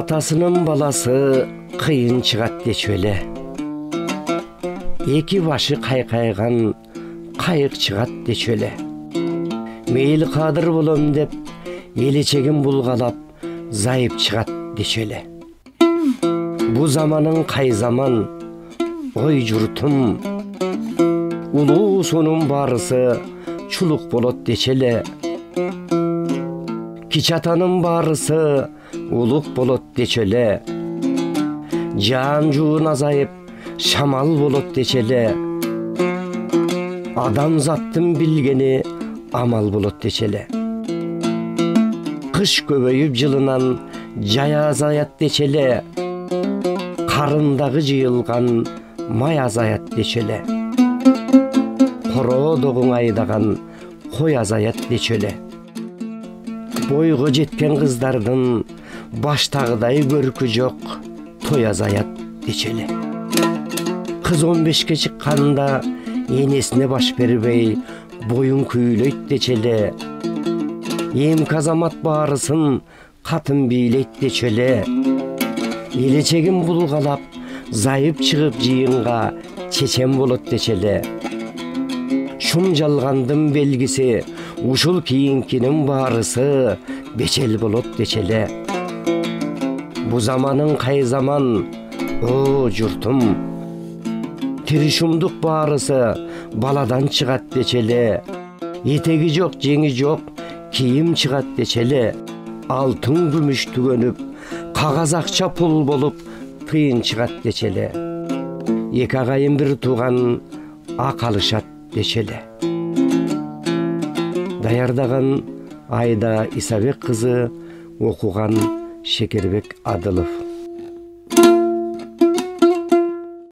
Атасынын баласы кыйын чыгат дечү эле. Эки башы кайкайган кайык чыгат дечү эле. Мейли кадыр болом деп элечегин булгалап зайып чыгат дечү эле. Бу заманын кай заман, ой журтум, улуу сонун баарысы чулук болот дечү эле. Кич атанын баарысы улук болот дечү эле. Жан жуун азайып шамал болот дечү эле. Адамзаттын билгени амал болот дечү эле. Кыш көбөйүп жылынан жай азаят дечү эле. Карындагы жыйылган май азаят дечү эле. Короо догуң айдаган кой азаят дечү эле. Бойго жеткен кыздардын баштагыдай көркү жок, той азаят дечү эле. Кыз 15ке чыкканда энесине баш бербей боюн күйлөйт дечү эле. Эм казамат баарысын катын бийлейт дечү эле. Элечегин булгалап зайып чыгып жыйынга чечен болот дечү эле. Шум жалгандын белгиси ушул кийинкинин баарысы бечел болот дечү эле. Бу заманын кай заман, о журтум, тиришумдук баарысы баладан чыгат дечү эле. Этеги жок, жеңи жок, кийим чыгат дечү эле. Алтын күмүш түгөнүп, кагаз акча пул болуп тыйын чыгат дечү эле. Эки агайын бир тууган ак алышат дечү эле. Даярдаган Айда Исабек кызы, окуган Шекербек Адылов.